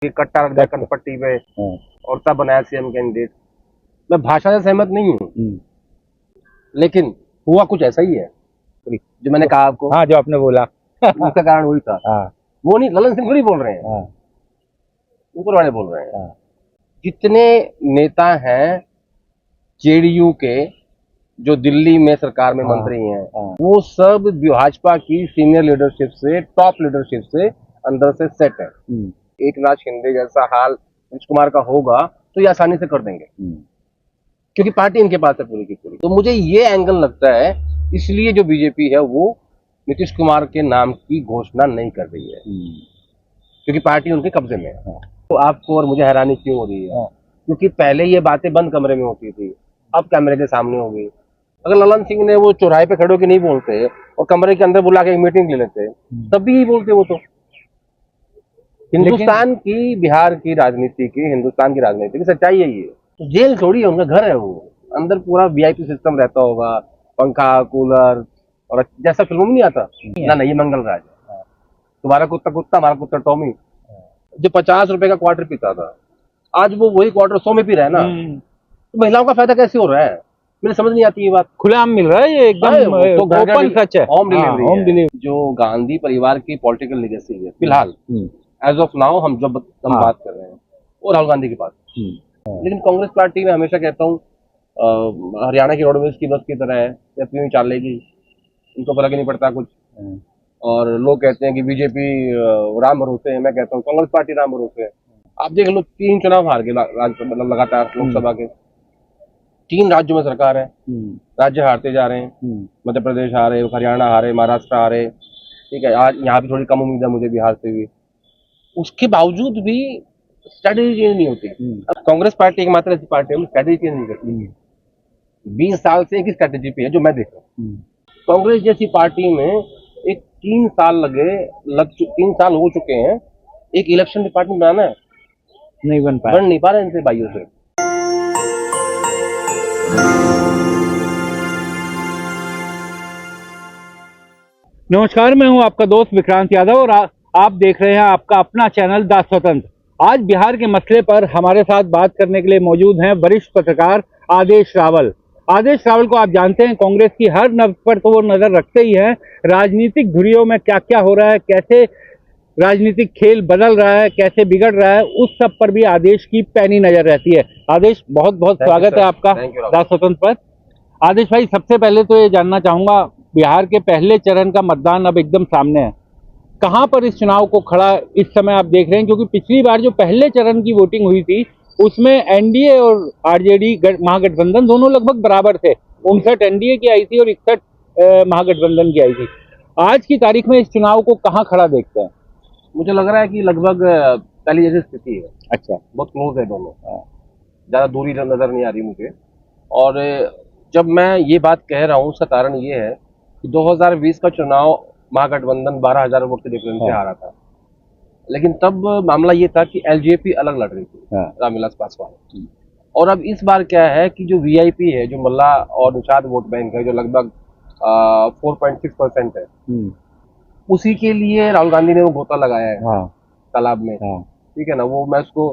कि कट्टा रख दिया कनपट्टी पे और तब बनाया सीएम कैंडिडेट। मैं भाषा से सहमत नहीं हूँ, लेकिन हुआ कुछ ऐसा ही है जो मैंने कहा आपको। हाँ, जो आपने बोला उसका कारण वही था। वो नहीं, ललन सिंह थोड़ी बोल रहे हैं, ऊपर वाले बोल रहे हैं। जितने नेता हैं जेडीयू के जो दिल्ली में सरकार में मंत्री हैं, वो सब भाजपा की सीनियर लीडरशिप से, टॉप लीडरशिप से अंदर से सेट है। एकनाथ शिंदे जैसा हाल नीतीश कुमार का होगा तो ये आसानी से कर देंगे, क्योंकि पार्टी इनके पास है पूरी की पूरी। तो मुझे ये एंगल लगता है, इसलिए जो बीजेपी है वो नीतीश कुमार के नाम की घोषणा नहीं कर रही है, क्योंकि पार्टी उनके कब्जे में है। तो आपको और मुझे हैरानी क्यों हो रही है? क्योंकि पहले ये बातें बंद कमरे में होती थी, अब कैमरे के सामने होगी। अगर ललन सिंह ने वो चौराहे पे खड़े होकर नहीं बोलते और कमरे के अंदर बुला के एक मीटिंग ले लेते, तब भी ही बोलते वो तो। हिंदुस्तान की, बिहार की राजनीति की, हिंदुस्तान की राजनीति की सच्चाई है ये। तो जेल थोड़ी है, उनका घर है वो। अंदर पूरा वीआईपी सिस्टम रहता होगा, पंखा, कूलर, और जैसा फिल्मों में नहीं आता ना, नहीं मंगल राज तुम्हारा कुत्ता कुत्ता, हमारा कुत्ता टॉमी। जो 50 रुपए का क्वार्टर पीता था, आज वो वही क्वार्टर 100 में पी रहा है ना। तो महिलाओं का फायदा कैसे हो रहा है, मुझे समझ नहीं आती ये बात। खुलेआम मिल रहा है, ये एकदम ओपन सच है। Home delivery. जो गांधी परिवार की पॉलिटिकल लेगेसी है फिलहाल, एज ऑफ नाउ, हम बात कर रहे हैं, वो राहुल गांधी के पास। लेकिन कांग्रेस पार्टी में हमेशा कहता हूँ, हरियाणा की रोडवेज की बस की तरह है, अपनी में चाल लेगी, उनको फर्क ही नहीं पड़ता कुछ। और लोग कहते हैं कि बीजेपी राम भरोसे है, मैं कहता हूँ कांग्रेस पार्टी राम भरोसे है। आप देख लो, 3 चुनाव हार गए लगातार लोकसभा के। 3 राज्यों में सरकार है, राज्य हारते जा रहे हैं। मध्य प्रदेश हारे, हरियाणा हारे, महाराष्ट्र हारे, ठीक है। आज यहाँ भी थोड़ी कम उम्मीद है मुझे बिहार से भी। उसके बावजूद भी स्ट्रेटेजी चेंज नहीं होती। अब कांग्रेस पार्टी एकमात्र ऐसी पार्टी है स्ट्रेटेजी चेंज नहीं करती। 20 साल से एक ही स्ट्रेटेजी पे है जो मैं देख रहा हूँ। कांग्रेस जैसी पार्टी में एक 3 साल 3 साल हो चुके हैं, एक इलेक्शन डिपार्टमेंट बनाना है, नहीं बन नहीं पा रहे इनसे भाइयों से। नमस्कार, मैं हूं आपका दोस्त विक्रांत यादव और आप देख रहे हैं आपका अपना चैनल द स्वतंत्र। आज बिहार के मसले पर हमारे साथ बात करने के लिए मौजूद हैं वरिष्ठ पत्रकार आदेश रावल। आदेश रावल को आप जानते हैं, कांग्रेस की हर नब्ज पर तो वो नजर रखते ही हैं। राजनीतिक धुरियों में क्या क्या हो रहा है, कैसे राजनीतिक खेल बदल रहा है, कैसे बिगड़ रहा है, उस सब पर भी आदेश की पैनी नजर रहती है। आदेश, बहुत बहुत स्वागत है आपका द स्वतंत्र पर। आदेश भाई, सबसे पहले तो ये जानना चाहूंगा, बिहार के पहले चरण का मतदान अब एकदम सामने है, कहां पर इस चुनाव को खड़ा इस समय आप देख रहे हैं? क्योंकि पिछली बार जो पहले चरण की वोटिंग हुई थी उसमें एनडीए और आरजेडी महागठबंधन दोनों लगभग बराबर थे। 59 एनडीए की आई थी और 61 महागठबंधन की आई थी। आज की तारीख में इस चुनाव को कहां खड़ा देखते हैं? मुझे लग रहा है कि लगभग पहली जैसी स्थिति है। अच्छा, बहुत क्लोज है दोनों, ज्यादा दूरी नजर नहीं आ रही मुझे। और जब मैं ये बात कह रहा हूँ उसका कारण ये है कि 2020 का चुनाव महागठबंधन 12,000 वोट के डिफरेंस से हारा था, लेकिन तब मामला ये था कि एलजेपी अलग लड़ रही थी, रामविलास पासवान। और अब इस बार क्या है कि जो वीआईपी है, जो मल्ला और निषाद वोट बैंक है, जो लगभग 4.6% है, उसी के लिए राहुल गांधी ने वो गोता लगाया है तालाब में। ठीक है ना, वो मैं उसको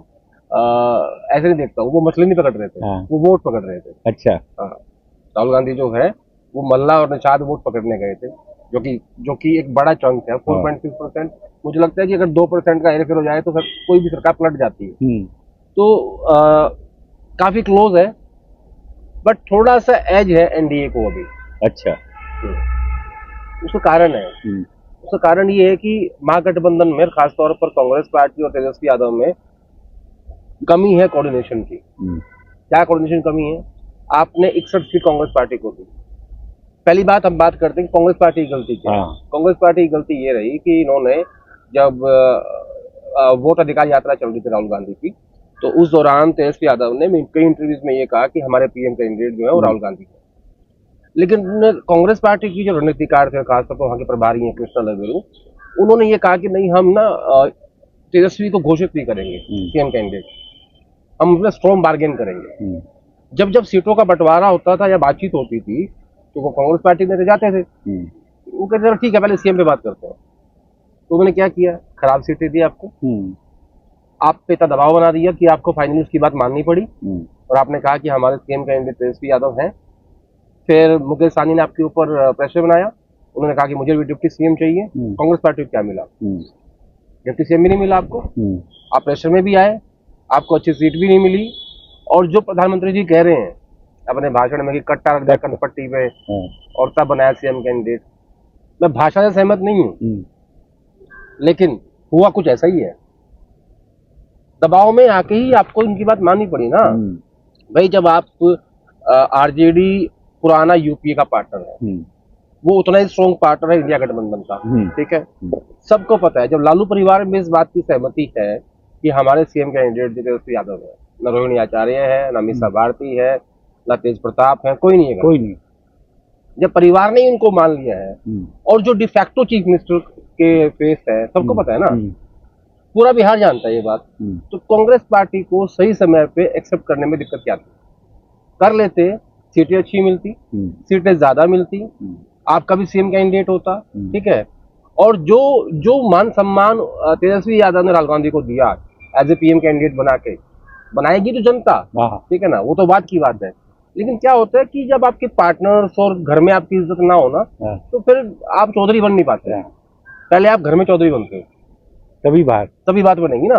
ऐसे नहीं देखता हूँ, वो मछली नहीं पकड़ रहे थे, वो वोट पकड़ रहे थे। अच्छा, राहुल गांधी जो है वो मल्ला और निषाद वोट पकड़ने गए थे, जो कि एक बड़ा चंक है, 4.6%। मुझे लगता है कि अगर 2% का हेरफेर हो जाए तो कोई भी सरकार पलट जाती है। तो काफी क्लोज है, बट थोड़ा सा एज है एनडीए को अभी। अच्छा, उसका कारण है, उसका कारण ये है कि महागठबंधन में खासतौर पर कांग्रेस पार्टी और तेजस्वी यादव में कमी है कोऑर्डिनेशन की। क्या कोऑर्डिनेशन कमी है? आपने 61 सीट कांग्रेस पार्टी को दी। पहली बात हम बात करते हैं कि कांग्रेस पार्टी की गलती क्या है। कांग्रेस पार्टी की गलती ये रही कि इन्होंने जब वोट अधिकार यात्रा चल रही थी राहुल गांधी की, तो उस दौरान तेजस्वी यादव ने कई इंटरव्यूज में ये कहा कि हमारे पीएम कैंडिडेट जो है वो राहुल गांधी है। लेकिन कांग्रेस पार्टी की जो रणनीतिकार थे, खासतौर पर वहां के प्रभारी हैं कृष्णा लवेरू, उन्होंने ये कहा कि नहीं, हम ना तेजस्वी को घोषित नहीं करेंगे सीएम कैंडिडेट, हम अपना स्ट्रॉन्ग बार्गेन करेंगे। जब जब सीटों का बंटवारा होता था या बातचीत होती थी तो वो कांग्रेस पार्टी में जाते थे, वो कहते थे ठीक है पहले सीएम पे बात करते हैं। तो उन्होंने क्या किया? खराब सीटें दी आपको, आप पे इतना दबाव बना दिया कि आपको फाइनली उसकी बात माननी पड़ी, और आपने कहा कि हमारे सीएम कैंडिडेट तेजस्वी यादव हैं। फिर मुकेश सहनी ने आपके ऊपर प्रेशर बनाया, उन्होंने कहा कि मुझे भी डिप्टी सीएम चाहिए। कांग्रेस पार्टी को क्या मिला? डिप्टी सीएम भी नहीं मिला आपको। आप प्रेशर में भी आए, आपको अच्छी सीट भी नहीं मिली, और जो प्रधानमंत्री जी कह रहे हैं अपने भाषण में कि कट्टा रख दिया कनपट्टी पे और तब बनाया सीएम कैंडिडेट, मैं भाषा से सहमत नहीं हूँ, लेकिन हुआ कुछ ऐसा ही है। दबाव में आके ही आपको इनकी बात माननी पड़ी ना भाई। जब आप आरजेडी पुराना यूपीए का पार्टनर है, वो उतना ही स्ट्रॉन्ग पार्टनर है इंडिया गठबंधन का, ठीक है, सबको पता है। जब लालू परिवार में इस बात की सहमति है कि हमारे सीएम कैंडिडेट तेजस्वी यादव है, न रोहिणी आचार्य है, न मीसा भारती है, न तेज प्रताप है, कोई नहीं है, कोई नहीं। जब परिवार ने उनको मान लिया है, और जो डिफैक्टो चीफ मिनिस्टर के फेस है, सबको पता है ना, पूरा बिहार जानता है ये बात, तो कांग्रेस पार्टी को सही समय पे एक्सेप्ट करने में दिक्कत क्या थी? कर लेते, सीटें अच्छी मिलती, सीटें ज्यादा मिलती, आपका भी सीएम कैंडिडेट होता, ठीक है। और जो जो मान सम्मान तेजस्वी यादव ने राहुल गांधी को दिया एज ए पीएम कैंडिडेट बना के, बनाएगी तो जनता, ठीक है ना, वो तो बात की बात है। लेकिन क्या होता है कि जब आपके पार्टनर्स और घर में आपकी इज्जत ना हो ना, तो फिर आप चौधरी बन नहीं पाते। पहले आप घर में चौधरी बनते हो, तभी बात बनेगी ना।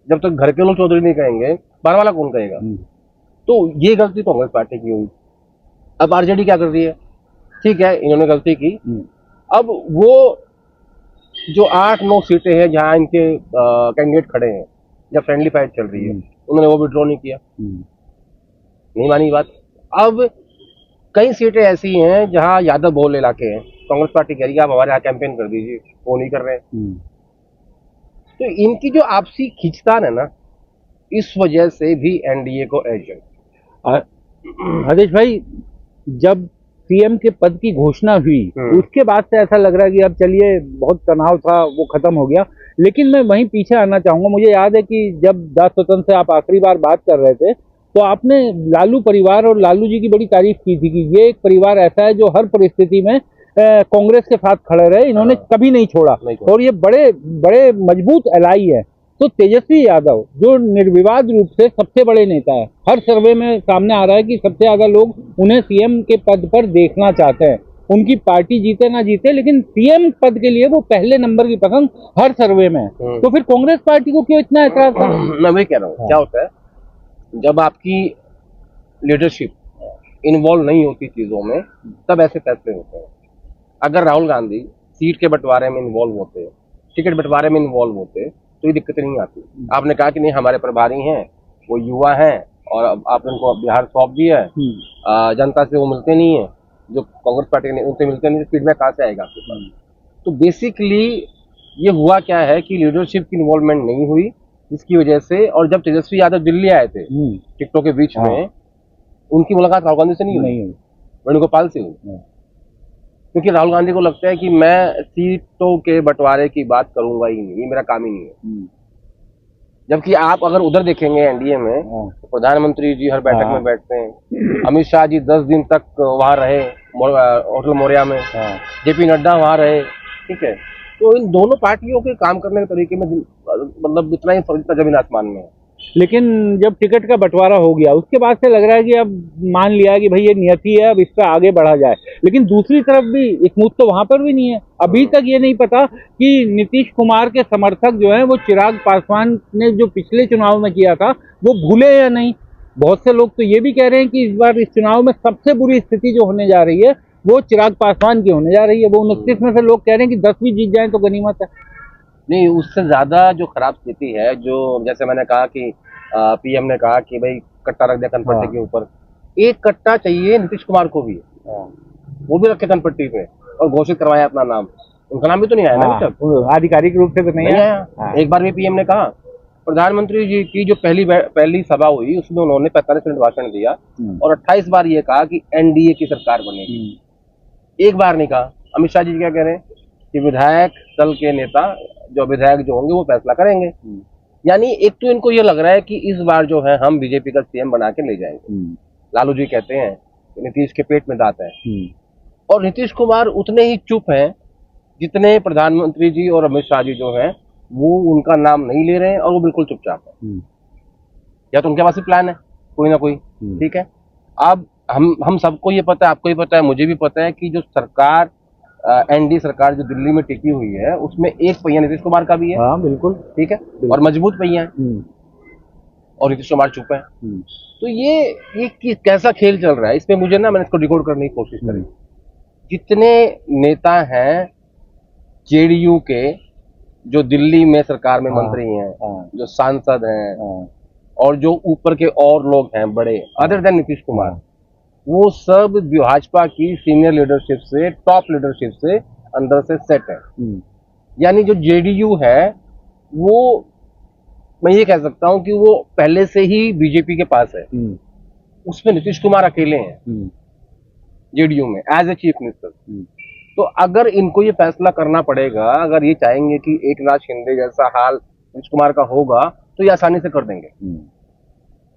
जब तक घर के लोग चौधरी नहीं कहेंगे, बाहर वाला कौन कहेगा? तो ये गलती कांग्रेस पार्टी की हुई। अब आरजेडी क्या कर रही है? ठीक है, इन्होंने गलती की। अब वो जो 8-9 सीटें हैं जहां इनके कैंडिडेट खड़े हैं, जब फ्रेंडली फाइट चल रही है, उन्होंने वो विड्रॉ नहीं किया, नहीं मानी बात। अब कई सीटें ऐसी हैं जहां यादव बहुल इलाके हैं, कांग्रेस पार्टी कह रही है आप हमारे यहाँ कैंपेन कर दीजिए, वो नहीं कर रहे हैं। तो इनकी जो आपसी खींचतान है ना, इस वजह से भी एनडीए को एज है। आदेश भाई, जब सीएम के पद की घोषणा हुई उसके बाद से ऐसा लग रहा है कि अब चलिए बहुत तनाव था वो खत्म हो गया। लेकिन मैं वहीं पीछे आना चाहूंगा। मुझे याद है कि जब दास वतन से आप आखिरी बार बात कर रहे थे तो आपने लालू परिवार और लालू जी की बड़ी तारीफ की थी कि ये एक परिवार ऐसा है जो हर परिस्थिति में कांग्रेस के साथ खड़े रहे, इन्होंने कभी नहीं छोड़ा, और ये बड़े बड़े मजबूत एलाई है। तो तेजस्वी यादव जो निर्विवाद रूप से सबसे बड़े नेता है, हर सर्वे में सामने आ रहा है कि सबसे ज्यादा लोग उन्हें सीएम के पद पर देखना चाहते हैं। उनकी पार्टी जीते ना जीते, लेकिन सीएम पद के लिए वो पहले नंबर की पसंद हर सर्वे में है। तो फिर कांग्रेस पार्टी को क्यों इतना एतराज था? मैं वही कह रहा हूँ, क्या होता है जब आपकी लीडरशिप इन्वॉल्व नहीं होती चीजों में, तब ऐसे फैसले होते हैं। अगर राहुल गांधी सीट के बंटवारे में इन्वॉल्व होते, टिकट बंटवारे में इन्वॉल्व होते, तो ये दिक्कतें नहीं आती। आपने कहा कि नहीं हमारे प्रभारी हैं, वो युवा हैं, और आपने उनको बिहार सौंप दिया है, जनता से वो मिलते नहीं है, जो कांग्रेस पार्टी ने उनसे मिलते नहीं, फीडबैक कहाँ से आएगा आपके पास? तो बेसिकली ये हुआ क्या है कि लीडरशिप की इन्वॉल्वमेंट नहीं हुई, जिसकी वजह से। और जब तेजस्वी यादव दिल्ली आए थे टिकटों के बीच में, उनकी मुलाकात राहुल गांधी से नहीं हुई, वेणुगोपाल से हुई, क्योंकि राहुल गांधी को लगता है कि मैं सीटों के बंटवारे की बात करूंगा ही नहीं, ये मेरा काम ही नहीं है। जबकि आप अगर उधर देखेंगे एनडीए में, तो प्रधानमंत्री जी हर बैठक में बैठते हैं, अमित शाह जी 10 दिन तक वहां रहे होटल मोरिया में, जेपी नड्डा वहां रहे, ठीक है। तो इन दोनों पार्टियों के काम करने के तरीके में मतलब इतना ही फर्क जमीन आसमान में है। लेकिन जब टिकट का बंटवारा हो गया उसके बाद से लग रहा है कि अब मान लिया कि भाई ये नियति है, अब इस पर आगे बढ़ा जाए। लेकिन दूसरी तरफ भी स्मूथ तो वहां पर भी नहीं है। अभी तक ये नहीं पता कि नीतीश कुमार के समर्थक जो हैं वो चिराग पासवान ने जो पिछले चुनाव में किया था वो भूले या नहीं। बहुत से लोग तो ये भी कह रहे हैं कि इस बार इस चुनाव में सबसे बुरी स्थिति जो होने जा रही है वो चिराग पासवान की होने जा रही है। वो 29 में से लोग कह रहे हैं कि 10 भी जीत जाए तो गनीमत है। नहीं, उससे ज्यादा जो खराब स्थिति है, जो जैसे मैंने कहा कि पीएम ने कहा कि भाई कट्टा रख दिया कनपट्टी के ऊपर, एक कट्टा चाहिए नीतीश कुमार को भी, वो भी रखे कनपट्टी पे और घोषित करवाया अपना नाम। उनका नाम भी तो नहीं आया ना, आधिकारिक रूप से तो नहीं आया। एक बार भी पीएम ने कहा। प्रधानमंत्री जी की जो पहली सभा हुई उसमें उन्होंने 45 मिनट भाषण दिया और 28 बार ये कहा कि एनडीए की सरकार बनेगी। एक बार नहीं कहा। अमित शाह जी क्या कह रहे हैं कि विधायक दल के नेता जो विधायक जो होंगे वो फैसला करेंगे। यानी एक तो इनको ये लग रहा है कि इस बार जो है हम बीजेपी का सीएम बना के ले जाएंगे। लालू जी कहते हैं नीतीश के पेट में दांत है, और नीतीश कुमार उतने ही चुप हैं जितने प्रधानमंत्री जी और अमित शाह जी जो हैं वो उनका नाम नहीं ले रहे हैं और वो बिल्कुल चुपचाप है। या तो उनके पास ही प्लान है कोई ना कोई, ठीक है। अब हम सबको ये पता है, आपको ये पता है, मुझे भी पता है कि जो सरकार एनडी सरकार जो दिल्ली में टिकी हुई है उसमें एक पहिया नीतीश कुमार का भी है। हाँ बिल्कुल, ठीक है, और मजबूत पहिया है, और नीतीश कुमार चुप है। तो ये कैसा खेल चल रहा है, इसमें मुझे ना, मैंने इसको डिकोड करने की कोशिश करी। जितने नेता हैं जेडीयू के जो दिल्ली में सरकार में मंत्री हैं, जो सांसद हैं, और जो ऊपर के और लोग हैं बड़े अदर देन नीतीश कुमार, वो सब भाजपा की सीनियर लीडरशिप से, टॉप लीडरशिप से अंदर से सेट है। यानी जो जेडीयू है वो, मैं ये कह सकता हूं कि वो पहले से ही बीजेपी के पास है। उसमें नीतीश कुमार अकेले हैं जेडीयू में एज ए चीफ मिनिस्टर। तो अगर इनको ये फैसला करना पड़ेगा, अगर ये चाहेंगे कि एकनाथ शिंदे जैसा हाल नीतीश कुमार का होगा, तो ये आसानी से कर देंगे,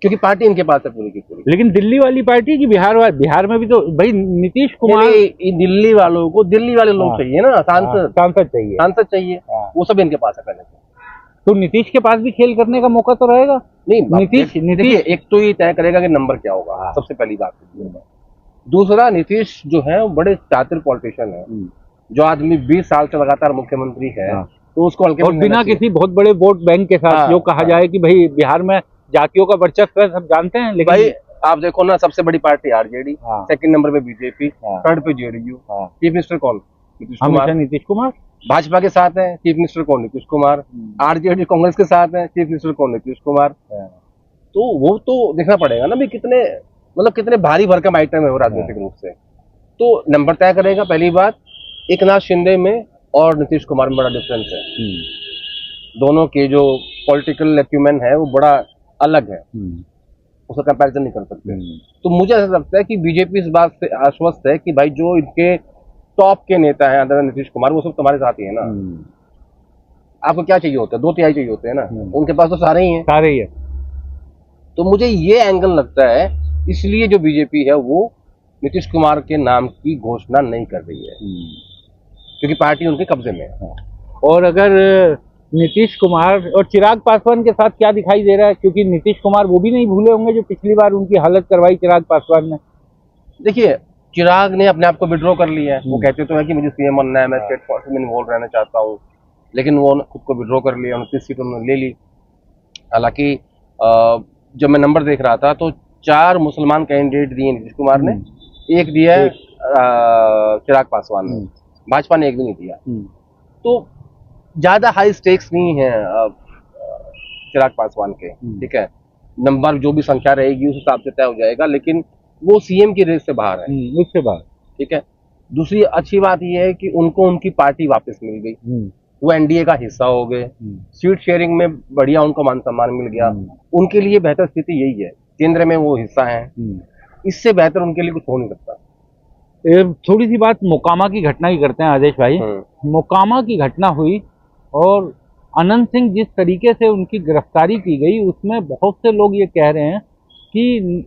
क्योंकि पार्टी इनके पास है पूरी की पूरी। लेकिन दिल्ली वाली पार्टी की बिहार में भी तो भाई नीतीश कुमार, दिल्ली वालों को दिल्ली वाले लोग चाहिए ना, सांसद चाहिए, वो सब इनके पास है पहले से। तो नीतीश के पास भी खेल करने का मौका तो रहेगा। नहीं, नीतीश एक तो ये तय करेगा कि नंबर क्या होगा, सबसे पहली बात। दूसरा, नीतीश जो है वो बड़े चातुर पॉलिटिशियन है। जो आदमी 20 साल से लगातार मुख्यमंत्री है, तो उसको हल्के और बिना किसी बहुत बड़े वोट बैंक के साथ, जो कहा जाए कि भाई बिहार में जातियों का वर्चस्व है, सब जानते हैं, लेकिन भाई आप देखो ना, सबसे बड़ी पार्टी आरजेडी, सेकंड नंबर पे बीजेपी, थर्ड पे जेडीयू। चीफ मिनिस्टर कौन? नीतीश कुमार। भाजपा के साथ है, चीफ मिनिस्टर कौन? नीतीश कुमार। आरजेडी कांग्रेस के साथ है, चीफ मिनिस्टर कौन? नीतीश कुमार। तो वो तो देखना पड़ेगा ना भी कितने, मतलब कितने भारी भरकम आइटम है वो राजनीतिक रूप से। तो नंबर तय करेगा पहली बात। एकनाथ शिंदे में और नीतीश कुमार में बड़ा डिफरेंस है। दोनों के जो पॉलिटिकल एक्यूमेन है वो बड़ा अलग है, उसका कंपैरिजन नहीं कर सकते। तो मुझे ऐसा लगता है कि बीजेपी इस बात से आश्वस्त है कि भाई जो इनके टॉप के नेता हैं अंदर नीतीश कुमार, वो सब तुम्हारे साथ ही है ना। आपको क्या चाहिए होता है? 2 तिहाई चाहिए होते हैं ना, उनके पास तो सारे ही हैं। तो मुझे ये एंगल लगता है, इसलिए जो बीजेपी है वो नीतीश कुमार के नाम की घोषणा नहीं कर रही है, क्योंकि पार्टी उनके कब्जे में है। और अगर नीतीश कुमार और चिराग पासवान के साथ क्या दिखाई दे रहा है, क्योंकि नीतीश कुमार वो भी नहीं भूले होंगे जो पिछली बार उनकी हालत करवाई चिराग पासवान ने। देखिए, चिराग ने अपने आप को विड्रॉ कर लिया है। वो कहते तो है कि मुझे सीएम बनना है, मैं स्टेट पॉलिटिक्स में इन्वॉल्व रहना चाहता हूँ, लेकिन वो खुद को विड्रॉ कर लिया, 29 सीट उन्होंने ले ली। हालांकि जब मैं नंबर देख रहा था तो 4 मुसलमान कैंडिडेट दिए नीतीश कुमार ने, एक दिया है चिराग पासवान ने, भाजपा ने एक भी नहीं दिया। तो ज्यादा हाई स्टेक्स नहीं है चिराग पासवान के, ठीक है। नंबर जो भी संख्या रहेगी उस हिसाब से तय हो जाएगा, लेकिन वो सीएम की रेस से बाहर है, उससे बाहर, ठीक है। दूसरी अच्छी बात यह है कि उनको उनकी पार्टी वापस मिल गई, वो एनडीए का हिस्सा हो गए, सीट शेयरिंग में बढ़िया उनको मान सम्मान मिल गया। उनके लिए बेहतर स्थिति यही है, केंद्र में वो हिस्सा है, इससे बेहतर उनके लिए कुछ हो नहीं सकता। थोड़ी सी बात मोकामा की घटना की करते हैं आदेश भाई। मोकामा की घटना हुई और अनंत सिंह जिस तरीके से उनकी गिरफ्तारी की गई, उसमें बहुत से लोग ये कह रहे हैं कि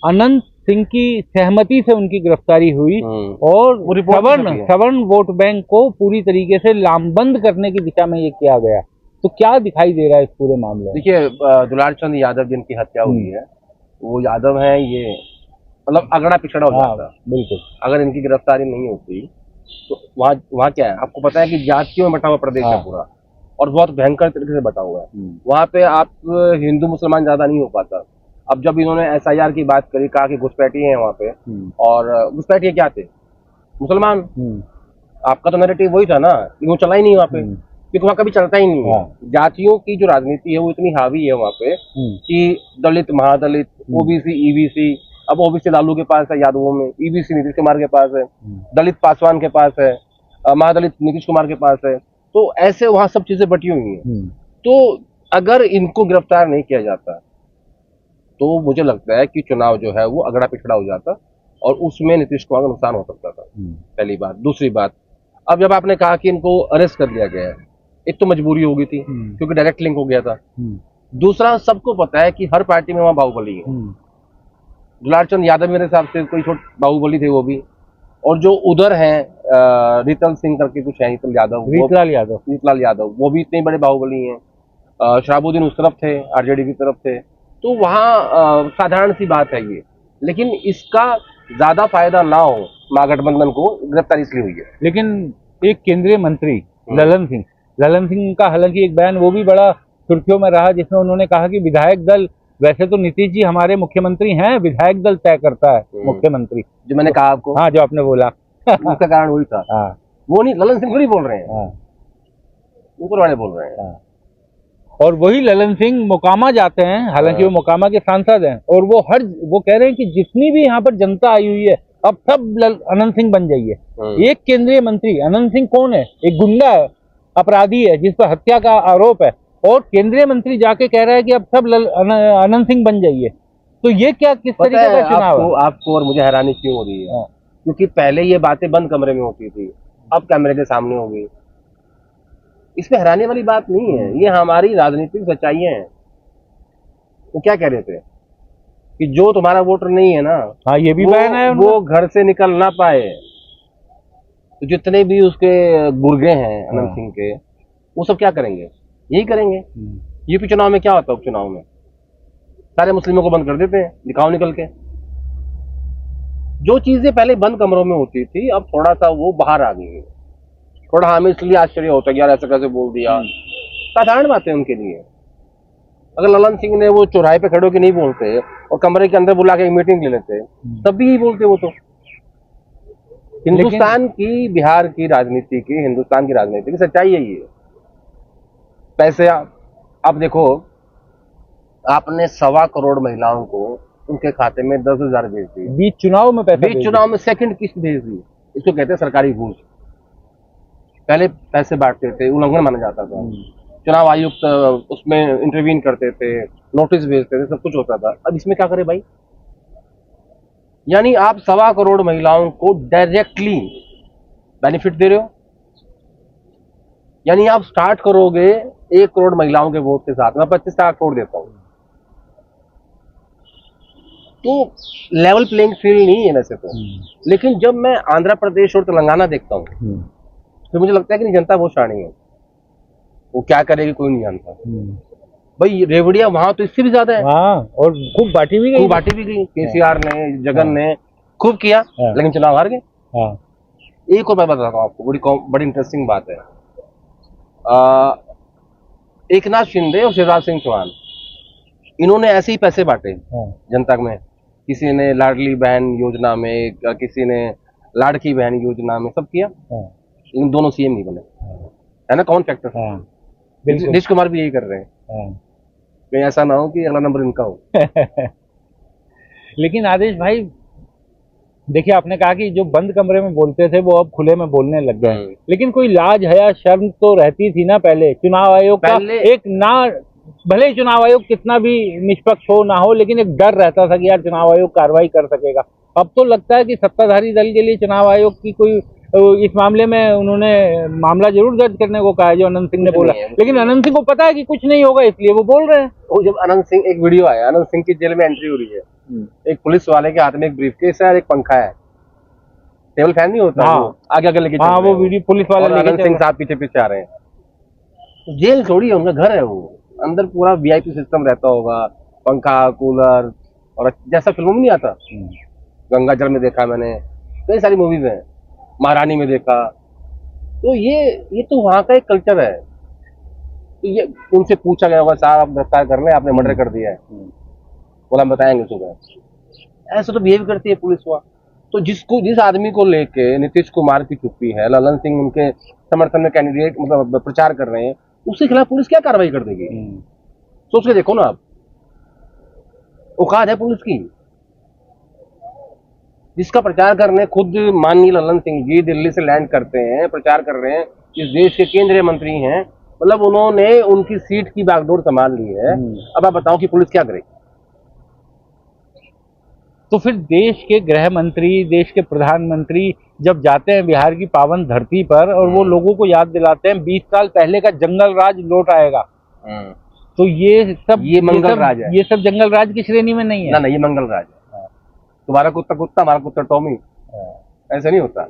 अनंत सिंह की सहमति से उनकी गिरफ्तारी हुई और सवर्ण वोट बैंक को पूरी तरीके से लामबंद करने की दिशा में ये किया गया। तो क्या दिखाई दे रहा है इस पूरे मामले में? देखिए, दुलार चंद यादव जिनकी हत्या हुई है, वो यादव हैं, ये मतलब अगड़ा पिछड़ा हो जाता। बिल्कुल, अगर इनकी गिरफ्तारी नहीं होती तो वहाँ क्या है, आपको पता है कि जातियों में बटा हुआ प्रदेश है पूरा, और बहुत भयंकर तरीके से बटा हुआ है। वहाँ पे आप हिंदू मुसलमान ज्यादा नहीं हो पाता। अब जब इन्होंने एसआईआर की बात करी, कहा कि घुसपैठिए हैं वहाँ पे, और घुसपैठिए क्या थे? मुसलमान। आपका तो नैरेटिव वही था ना, वो चला ही नहीं वहाँ पे, क्योंकि वहाँ कभी चलता ही नहीं है। जातियों की जो राजनीति है वो इतनी हावी है वहाँ पे कि दलित, महादलित, ओबीसी, ईबीसी, अब ओबीसी लालू के पास है यादवों में, ईबीसी नीतीश कुमार के पास है, दलित पासवान के पास है, महादलित नीतीश कुमार के पास है। तो ऐसे वहाँ सब चीजें बटी हुई हैं। तो अगर इनको गिरफ्तार नहीं किया जाता तो मुझे लगता है कि चुनाव जो है वो अगड़ा पिछड़ा हो जाता और उसमें नीतीश कुमार का नुकसान हो सकता था, पहली बात। दूसरी बात, अब जब आपने कहा कि इनको अरेस्ट कर लिया गया है, एक तो मजबूरी हो गई थी क्योंकि डायरेक्ट लिंक हो गया था। दूसरा, सबको पता है कि हर पार्टी में वहां बाहुबली है। दुलार चंद यादव मेरे हिसाब से कोई छोटे बाहुबली थे वो भी, और जो उधर हैं रीतल सिंह करके कुछ है, रीतलाल यादव, वो भी इतने बड़े बाहुबली हैं। शराबुद्दीन उस तरफ थे, आरजेडी की तरफ थे। तो वहाँ साधारण सी बात है ये, लेकिन इसका ज्यादा फायदा ना हो महागठबंधन को, गिरफ्तारी इसलिए हुई है। लेकिन एक केंद्रीय मंत्री ललन सिंह का हालांकि एक बयान वो भी बड़ा सुर्खियों में रहा, जिसमें उन्होंने कहा कि विधायक दल, वैसे तो नीतीश जी हमारे मुख्यमंत्री हैं, विधायक दल तय करता है मुख्यमंत्री। जो मैंने कहा आपको, हाँ, जो आपने बोला उसका कारण वही था। हाँ, वो नहीं, ललन सिंह थोड़ी बोल रहे हैं, हाँ, ऊपर वाले बोल रहे हैं। हाँ। और वही ललन सिंह मोकामा जाते हैं, हालांकि वो मोकामा के सांसद हैं, और वो कह रहे हैं कि जितनी भी यहाँ पर जनता आई हुई है, अब सब अनंत सिंह बन जाइए। एक केंद्रीय मंत्री, अनंत सिंह कौन है? एक गुंडा है, अपराधी है, जिस पर हत्या का आरोप है, और केंद्रीय मंत्री जाके कह रहा है कि अब सब अनंत सिंह बन जाइए। तो ये क्या, किस तरीके का चुनाव है? आपको और मुझे हैरानी क्यों हो रही है? क्योंकि पहले ये बातें बंद कमरे में होती थी, अब कैमरे के सामने होगी। इसमें हैरानी वाली बात नहीं है, ये हमारी राजनीतिक सच्चाइयां हैं। वो क्या कह रहे थे कि जो तुम्हारा वोटर नहीं है ना, हाँ, ये भी बयान है, वो घर से निकल ना पाए। तो जितने भी उसके गुर्गे हैं अनंत सिंह के, वो सब क्या करेंगे? यही करेंगे। यूपी चुनाव में क्या होता है? उपचुनाव में सारे मुस्लिमों को बंद कर देते हैं, दिखाओ निकल के। जो चीजें पहले बंद कमरों में होती थी, अब थोड़ा सा वो बाहर आ गई है। थोड़ा हमें इसलिए आश्चर्य होता है यार, ऐसा कैसे बोल दिया। साधारण बात है उनके लिए। अगर ललन सिंह ने वो चौराहे पे खड़े होकर नहीं बोलते और कमरे के अंदर बुला के एक मीटिंग ले लेते, तब भी यही बोलते वो तो। हिंदुस्तान की, बिहार की राजनीति की, हिंदुस्तान की राजनीति की सच्चाई यही है। पैसे आप देखो, आपने 1.25 करोड़ महिलाओं को उनके खाते में 10,000 भेज दिए बीच चुनाव में। बीच चुनाव में सेकंड किस्त भेज दी। इसको कहते हैं सरकारी घूस। पहले पैसे बांटते थे, उल्लंघन माना जाता था। चुनाव आयुक्त उसमें इंटरवीन करते थे, नोटिस भेजते थे, सब कुछ होता था। अब इसमें क्या करे भाई? यानी आप 1.25 करोड़ महिलाओं को डायरेक्टली बेनिफिट दे रहे हो। यानी आप स्टार्ट करोगे 1 करोड़ महिलाओं के वोट के साथ, मैं 25 करोड़ देता हूं। तो लेवल प्लेइंग फील्ड नहीं है वैसे तो। लेकिन जब मैं आंध्र प्रदेश और तेलंगाना देखता हूं, तो मुझे लगता है कि जनता बहुत शानी है। वो क्या करेगी कोई नहीं जानता। भाई रेवड़िया वहां तो इससे भी ज्यादा है। हाँ, और खूब बांटी भी गई। केसीआर ने, जगन ने खूब किया, लेकिन चुनाव हार गए। एक और मैं बताता हूँ आपको, बड़ी इंटरेस्टिंग बात है। एकनाथ शिंदे और शिवराज सिंह चौहान, इन्होंने ऐसे ही पैसे बांटे जनता में। किसी ने लाडली बहन योजना में, किसी ने लाड़की बहन योजना में, सब किया। इन दोनों सीएम नहीं बने, है ना? कौन फैक्टर? नीतीश कुमार भी यही कर रहे हैं। कहीं ऐसा ना हो कि अगला नंबर इनका हो। लेकिन आदेश भाई देखिए, आपने कहा कि जो बंद कमरे में बोलते थे वो अब खुले में बोलने लग गए। लेकिन कोई लाज हया शर्म तो रहती थी ना पहले। चुनाव आयोग का एक ना, भले ही चुनाव आयोग कितना भी निष्पक्ष हो ना हो, लेकिन एक डर रहता था कि यार चुनाव आयोग कार्रवाई कर सकेगा। अब तो लगता है कि सत्ताधारी दल के लिए चुनाव आयोग की कोई, इस मामले में उन्होंने मामला जरूर दर्ज करने को कहा है, जो अनंत सिंह ने बोला। लेकिन अनंत सिंह को पता है कि कुछ नहीं होगा, इसलिए वो बोल रहे हैं। वो जब अनंत सिंह, एक वीडियो आया, अनंत सिंह की जेल में एंट्री हो रही है, एक पुलिस वाले के हाथ में एक ब्रीफकेस है और एक पंखा है, टेबल फैन नहीं होता। आगे आगे लेके, वो वीडियो पुलिस वाले, अनंत सिंह साहब पीछे पीछे आ रहे हैं। जेल थोड़ी है, उनका घर है। वो अंदर पूरा वीआईपी सिस्टम रहता होगा, पंखा, कूलर, और जैसा फिल्मों में नहीं आता। गंगा जल में देखा मैंने, कई सारी मूवीज हैं, महारानी में देखा। तो ये तो वहां का एक कल्चर है। तो ये उनसे पूछा गया होगा, साहब आप गिरफ्तार कर ले, आपने मर्डर कर दिया है। बोला हम बताएंगे सुबह। ऐसा तो बिहेव करती है पुलिस वहां। तो जिस आदमी को लेके नीतीश कुमार की चुप्पी है, ललन सिंह उनके समर्थन में कैंडिडेट मतलब प्रचार कर रहे हैं, उसके खिलाफ पुलिस क्या कार्रवाई कर देगी? सोच के देखो ना आप, औकात है पुलिस की। जिसका प्रचार करने खुद माननीय ललन सिंह जी दिल्ली से लैंड करते हैं, प्रचार कर रहे हैं, इस देश के केंद्रीय मंत्री हैं, मतलब उन्होंने उनकी सीट की बागडोर संभाल ली है। अब आप बताओ कि पुलिस क्या करे? तो फिर देश के गृह मंत्री, देश के प्रधानमंत्री जब जाते हैं बिहार की पावन धरती पर, और वो लोगों को याद दिलाते हैं 20 साल पहले का जंगल राज लौट आएगा, तो ये मंगल राज है। ये सब जंगल राज की श्रेणी में नहीं है ना, ये मंगल राज है। तुम्हारा कुत्ता कुत्ता, हमारा कुत्ता टॉमी, ऐसा नहीं होता।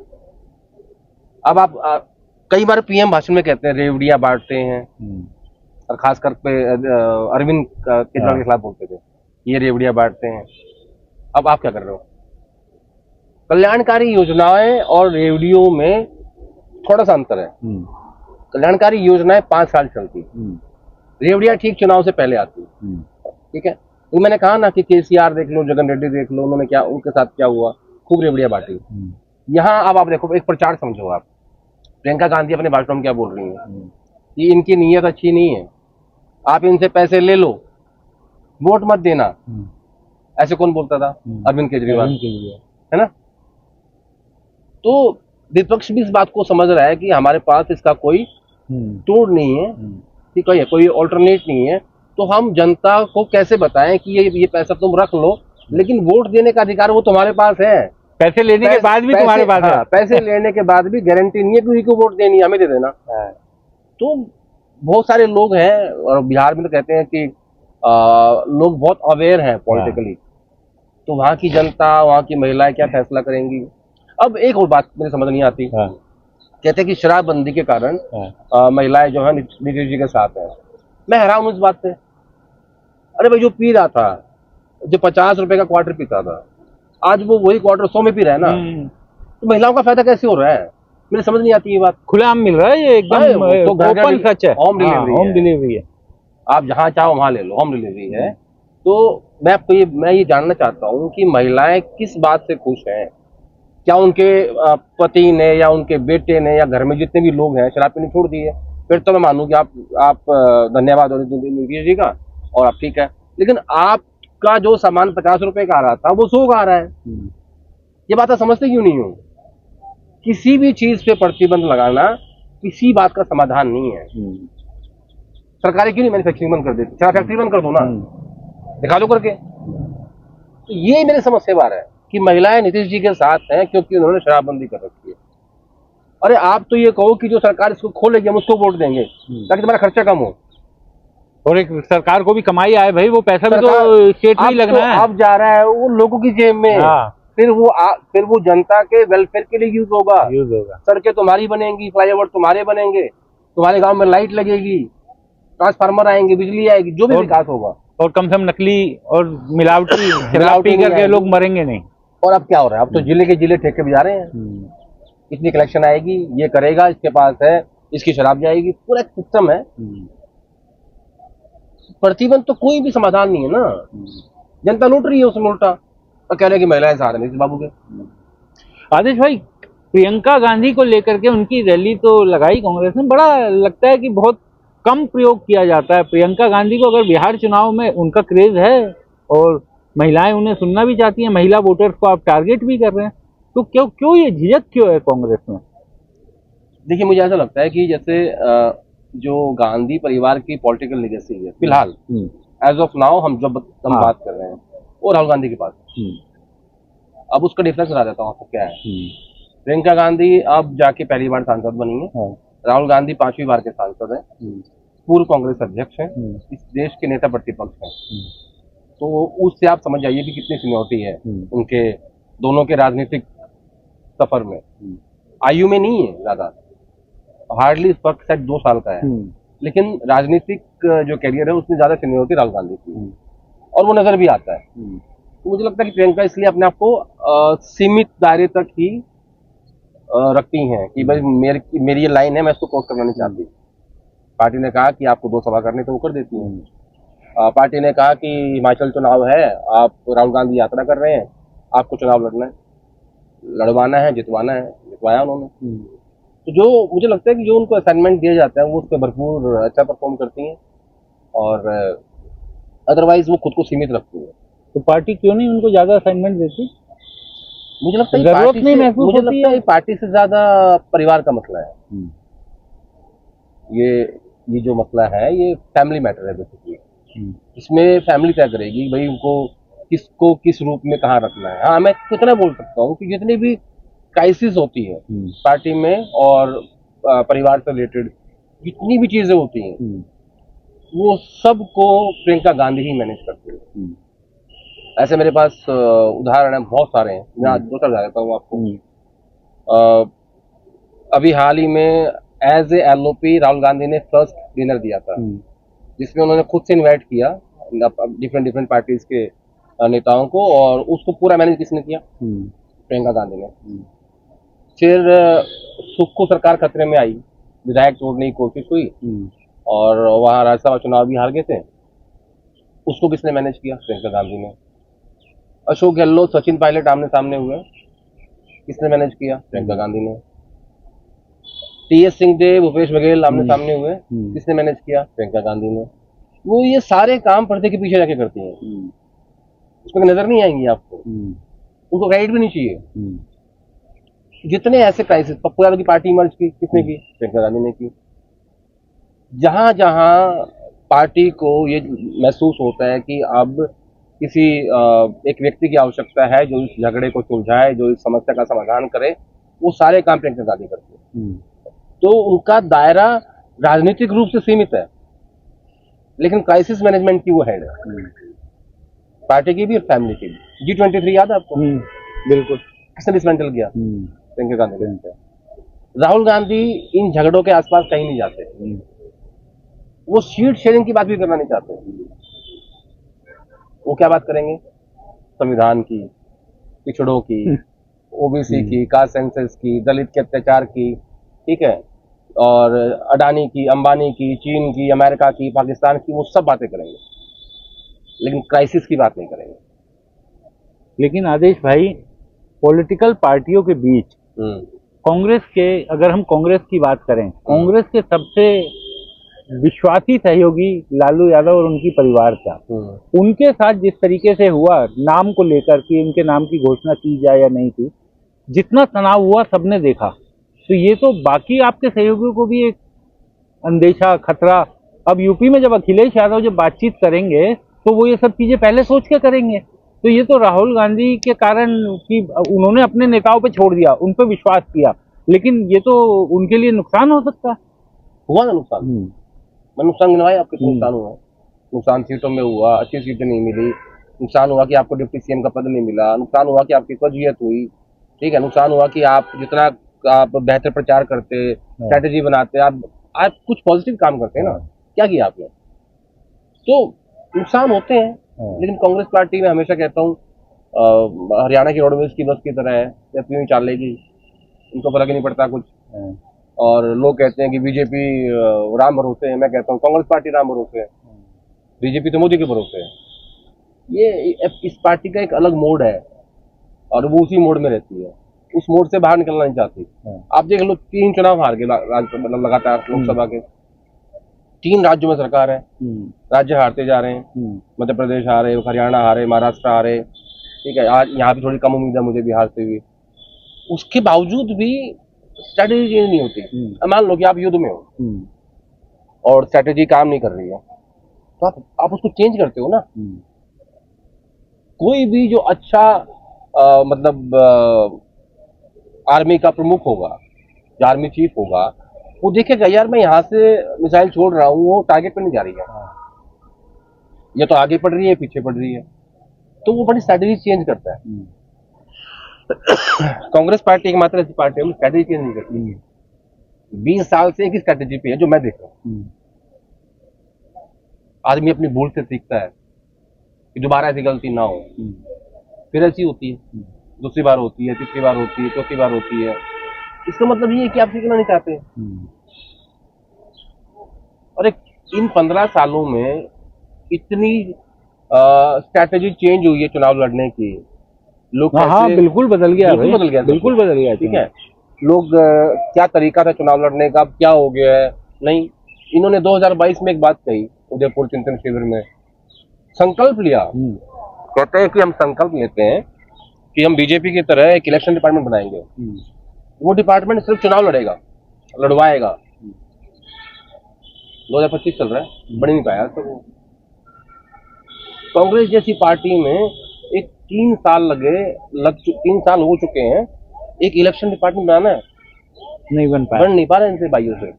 अब आप कई बार पीएम भाषण में कहते हैं रेवड़ियां बांटते हैं, और खासकर पे अरविंद केजरीवाल के खिलाफ बोलते थे ये रेवड़ियां बांटते हैं। अब आप क्या कर रहे हो? कल्याणकारी योजनाएं और रेवड़ियों में थोड़ा सा अंतर है। कल्याणकारी योजनाएं 5 साल चलती, रेवड़ियां ठीक चुनाव से पहले आती। ठीक है, तो मैंने कहा ना कि केसीआर देख लो, जगन रेड्डी देख लो, उन्होंने क्या, उनके साथ क्या हुआ, खूब रेवड़ियां बांटी। यहाँ अब आप देखो, एक प्रचार समझो आप, प्रियंका गांधी अपने भाषण में क्या बोल रही है कि इनकी नीयत अच्छी नहीं है, आप इनसे पैसे ले लो, वोट मत देना। ऐसे कौन बोलता था? अरविंद केजरीवाल, है ना। तो विपक्ष भी इस बात को समझ रहा है कि हमारे पास इसका कोई तोड़ नहीं है, ठीक है, कोई ऑल्टरनेट नहीं है, तो हम जनता को कैसे बताएं कि ये पैसा तुम रख लो, लेकिन वोट देने का अधिकार वो तुम्हारे पास है। पैसे लेने के बाद भी तुम्हारे पास है। पैसे लेने के बाद भी गारंटी नहीं है कि को वोट देनी, हमें दे देना। तो बहुत सारे लोग हैं, और बिहार में तो कहते हैं कि लोग बहुत अवेयर हैं पॉलिटिकली, तो वहां की जनता, वहां की महिलाएं क्या फैसला करेंगी। अब एक और बात मुझे समझ नहीं आती, कहते हैं कि शराबबंदी के कारण महिलाएं जो है नीतीश जी के साथ है। मैं हैरान हूं इस बात से। अरे भाई, जो पी रहा था, जो 50 रुपए का क्वार्टर पीता था, आज वो वही क्वार्टर 100 में पी रहा है ना, तो महिलाओं का फायदा कैसे हो रहा है? मुझे समझ नहीं आती ये बात। खुलेआम मिल रहा है, ये एकदम तो ओपन सच है। होम डिलीवरी है, आप जहां चाहो वहां ले लो, होम डिलीवरी है। तो मैं आपको ये जानना चाहता हूँ कि महिलाएं किस बात से खुश हैं? क्या उनके पति ने या उनके बेटे ने या घर में जितने भी लोग हैं शराब पीनी छोड़ दी है? फिर तो मैं मानूं कि आप धन्यवाद नीतीश जी का, और आप ठीक है। लेकिन आपका जो सामान 50 रुपए का आ रहा था, वो 100 का आ रहा है। ये बात आप समझते क्यों नहीं हो? किसी भी चीज पे प्रतिबंध लगाना किसी बात का समाधान नहीं है। सरकारें क्यों नहीं मैन्युफैक्चरिंग बंद कर देती? चला फैक्ट्री बंद कर दो ना, दिखा दो करके। तो ये मेरे समझ से बार है कि महिलाएं नीतीश जी के साथ हैं क्योंकि उन्होंने शराबबंदी कर रखी है। अरे आप तो ये कहो कि जो सरकार इसको खोलेगी हम उसको वोट देंगे ताकि तुम्हारा खर्चा कम हो, और एक सरकार को भी कमाई आए भाई, वो पैसा भी तो स्टेट में ही लगना है। अब जा रहा है वो लोगों की जेब में। फिर वो जनता के वेलफेयर के लिए यूज होगा। सड़कें तुम्हारी बनेंगी, फ्लाईओवर तुम्हारे बनेंगे, तुम्हारे गांव में लाइट लगेगी, ट्रांसफार्मर आएंगे, बिजली आएगी, जो भी विकास होगा। और कम से कम नकली और मिलावटी शराब पी करके लोग मरेंगे नहीं। और अब क्या हो रहा है? अब तो जिले के जिले ठेके भी जा रहे हैं, इतनी कलेक्शन आएगी, ये करेगा, इसके पास है, इसकी शराब जाएगी, पूरा सिस्टम है। प्रतिबंध तो कोई भी समाधान नहीं है ना। जनता लूट रही है उसमें उल्टा, और कह रहे कि महिलाएं सहारे नहीं बाबू के। आदेश भाई, प्रियंका गांधी को लेकर के उनकी रैली तो लगाई कांग्रेस ने, बड़ा लगता है कि बहुत कम प्रयोग किया जाता है। प्रियंका गांधी को अगर बिहार चुनाव में उनका क्रेज है और महिलाएं उन्हें सुनना भी चाहती हैं, महिला वोटर्स को आप टारगेट भी कर रहे हैं, तो क्यों ये झिझक क्यों है कांग्रेस में? देखिए, मुझे ऐसा लगता है कि जैसे जो गांधी परिवार की पॉलिटिकल लेगेसी है फिलहाल, एज ऑफ नाउ हम बात कर रहे हैं, वो राहुल गांधी के पास। अब उसका डिफरेंस बता देता हूँ आपको क्या है। प्रियंका गांधी अब जाके पहली बार सांसद बनी है, राहुल गांधी 5वीं बार के सांसद हैं, पूर्व कांग्रेस अध्यक्ष हैं, इस देश के नेता प्रतिपक्ष हैं। तो उससे आप समझ जाइए कि कितनी सीनियरिटी है उनके दोनों के राजनीतिक सफर में। आयु में नहीं है ज्यादा, हार्डली इस वक्त शायद 2 साल का है, लेकिन राजनीतिक जो कैरियर है उसमें ज्यादा सीनियरिटी राहुल गांधी की, और वो नजर भी आता है। तो मुझे लगता है कि प्रियंका इसलिए अपने आप को सीमित दायरे तक ही रखती हैं कि भाई मेरी ये लाइन है, मैं इसको क्रॉस करना नहीं चाहती। पार्टी ने कहा कि आपको 2 सभा करने, तो वो कर देती हैं। पार्टी ने कहा कि हिमाचल चुनाव है, आप राहुल गांधी यात्रा कर रहे हैं, आपको चुनाव लड़ना है, लड़वाना है, जितवाना है, जितवाया उन्होंने। तो जो मुझे लगता है कि जो उनको असाइनमेंट दिया जाता है वो उस पर भरपूर अच्छा परफॉर्म करती हैं, और अदरवाइज वो खुद को सीमित रखती है। तो पार्टी क्यों नहीं उनको ज्यादा असाइनमेंट देती? मुझे लगता है पार्टी से ज्यादा परिवार का मसला है। ये जो मसला है ये फैमिली मैटर है बेसिकली। इसमें फैमिली तय करेगी भाई उनको किसको किस रूप में कहाँ रखना है। हाँ, मैं कितना बोल सकता हूँ कि जितनी भी क्राइसिस होती है पार्टी में और परिवार से रिलेटेड जितनी भी चीजें होती हैं, वो सब को प्रियंका गांधी ही मैनेज करती है। ऐसे मेरे पास उदाहरण है, बहुत सारे हैं, मैं आज 2 बता देता हूँ आपको। अभी हाल ही में as a LOP Rahul Gandhi ने फर्स्ट डिनर दिया था, जिसमें उन्होंने खुद से इनवाइट किया डिफरेंट डिफरेंट पार्टीज के नेताओं को, और उसको पूरा मैनेज किसने किया? प्रियंका गांधी ने। फिर सुख को सरकार खतरे में आई, विधायक तोड़ने की कोशिश हुई और वहां राज्यसभा चुनाव भी हार गए थे, उसको किसने मैनेज किया? प्रियंका गांधी ने। अशोक गहलोत सचिन पायलट आमने सामने हुए, किसने मैनेज किया? प्रियंका गांधी ने। टीएस सिंहदेव भूपेश बघेल आमने सामने हुए, किसने मैनेज किया? प्रियंका गांधी ने। वो ये सारे काम पर्दे के पीछे जाके करती हैं, उसमें नजर नहीं आएंगी आपको, उनको क्रेडिट भी नहीं चाहिए। जितने ऐसे क्राइसिस, पप्पू यादव की पार्टी मर्ज की किसने की? प्रियंका गांधी ने की। जहां जहां पार्टी को ये महसूस होता है कि अब किसी एक व्यक्ति की आवश्यकता है जो इस झगड़े को सुलझाए, जो इस समस्या का समाधान करे, वो सारे काम प्रियंका गांधी करती है। तो उनका दायरा राजनीतिक रूप से सीमित है, लेकिन क्राइसिस मैनेजमेंट की वो हेड है, पार्टी की भी और फैमिली की भी। G23 याद है आपको? बिल्कुल। किसने डिसमेंटल किया? प्रियंका गांधी ने। राहुल गांधी इन झगड़ों के आसपास कहीं नहीं जाते, वो सीट शेयरिंग की बात भी करना नहीं चाहते। वो क्या बात करेंगे? संविधान की, पिछड़ों की, ओबीसी की, कास्ट सेंसस की, दलित के अत्याचार की, ठीक है, और अडानी की, अंबानी की, चीन की, अमेरिका की, पाकिस्तान की, वो सब बातें करेंगे, लेकिन क्राइसिस की बात नहीं करेंगे। लेकिन आदेश भाई, पॉलिटिकल पार्टियों के बीच कांग्रेस के, अगर हम कांग्रेस की बात करें, कांग्रेस के सबसे विश्वासी सहयोगी लालू यादव और उनकी परिवार का, उनके साथ जिस तरीके से हुआ नाम को लेकर कि उनके नाम की घोषणा की जाए या नहीं की, जितना तनाव हुआ सबने देखा। तो ये तो बाकी आपके सहयोगियों को भी एक अंदेशा, खतरा। अब यूपी में जब अखिलेश यादव जब बातचीत करेंगे तो वो ये सब चीजें पहले सोच के करेंगे। तो ये तो राहुल गांधी के कारण कि उन्होंने अपने नेताओं पे छोड़ दिया, उन पे विश्वास किया, लेकिन ये तो उनके लिए नुकसान हो सकता है। हुआ ना नुकसान? मैं नुकसान गिनवाया आपके, नुकसान हुआ। नुकसान सीटों में हुआ, अच्छी सीटें नहीं मिली, नुकसान हुआ कि आपको डिप्टी सीएम का पद नहीं मिला, नुकसान हुआ कि आपकी वजीयत हुई, ठीक है, नुकसान हुआ कि आप जितना आप बेहतर प्रचार करते, स्ट्रेटेजी बनाते, आप कुछ पॉजिटिव काम करते हैं ना, क्या किया आपने? तो नुकसान होते हैं, लेकिन कांग्रेस पार्टी में हमेशा कहता हूँ हरियाणा की रोडवेज की बस की तरह है, या क्यों ही चलेगी, उनको फर्क ही नहीं पड़ता कुछ। और लोग कहते हैं कि बीजेपी राम भरोसे है, मैं कहता हूँ कांग्रेस पार्टी राम भरोसे है, बीजेपी तो मोदी के भरोसे है। ये इस पार्टी का एक अलग मोड है और वो उसी मोड में रहती है, उस मोड से बाहर निकलना नहीं चाहती। आप देख लो, 3 चुनाव हार गए मतलब लगातार लोकसभा के, 3 राज्यों में सरकार है, राज्य हारते जा रहे हैं, मध्य प्रदेश हारे, हरियाणा हारे, महाराष्ट्र हारे, ठीक है, आज यहाँ भी थोड़ी कम उम्मीद है मुझे बिहार से भी। उसके बावजूद भी स्ट्रेटेजी चेंज नहीं होती। मान लो कि आप युद्ध में हो और स्ट्रेटेजी काम नहीं कर रही है, तो आप उसको चेंज करते हो ना। कोई भी जो अच्छा मतलब आर्मी का प्रमुख होगा, जो आर्मी चीफ होगा, वो देखेगा यार मैं यहाँ से मिसाइल छोड़ रहा हूँ, वो टारगेट पे नहीं जा रही है, या तो आगे पड़ रही है, पीछे पड़ रही है, तो वो बड़ी स्ट्रेटेजी चेंज करता है। कांग्रेस पार्टी एकमात्र ऐसी पार्टी है स्ट्रेटेजी चेंज नहीं करती। 20 साल से एक ही स्ट्रेटेजी पे है जो मैं देख रहा हूँ। आदमी अपनी भूल से सीखता है कि दोबारा ऐसी गलती ना हो, फिर ऐसी होती है, दूसरी बार होती है, तीसरी बार होती है, चौथी बार होती है। इसका मतलब ये है कि आप सीखना नहीं चाहते। और इन 15 सालों में इतनी स्ट्रैटेजी चेंज हुई है चुनाव लड़ने की। लोग हाँ, बिल्कुल बदल गया, बिल्कुल बदल गया, ठीक है। लोग क्या तरीका था चुनाव लड़ने का, अब क्या हो गया है, नहीं। इन्होंने 2022 में एक बात कही उदयपुर चिंतन शिविर में, संकल्प लिया, कहते हैं कि हम संकल्प लेते हैं कि हम बीजेपी की तरह एक इलेक्शन डिपार्टमेंट बनाएंगे। वो डिपार्टमेंट सिर्फ चुनाव लड़वाएगा। 2025 चल रहा है, बढ़ नहीं पाया। तो कांग्रेस जैसी पार्टी में एक 3 साल 3 साल हो चुके हैं, एक इलेक्शन डिपार्टमेंट बनाना है, नहीं बन पा रहे इनसे भाइयों से।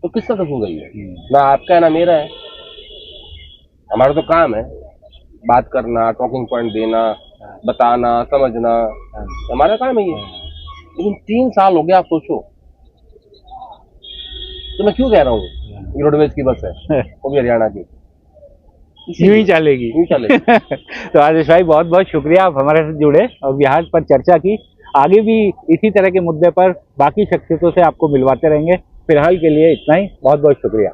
तो किसका कसूर है ये? ना आपका है ना मेरा है। हमारा तो काम है बात करना, टॉकिंग पॉइंट देना, बताना, समझना, हमारा काम है ये। लेकिन 3 साल हो गया, आप सोचो। तो मैं क्यों कह रहा हूँ ये रोडवेज की बस है, वो भी हरियाणा की, यूं ही चलेगी। यूं चलेगी। तो आदेश भाई बहुत बहुत शुक्रिया, आप हमारे साथ जुड़े और बिहार पर चर्चा की। आगे भी इसी तरह के मुद्दे पर बाकी शख्सियतों से आपको मिलवाते रहेंगे। फिलहाल के लिए इतना ही, बहुत बहुत शुक्रिया।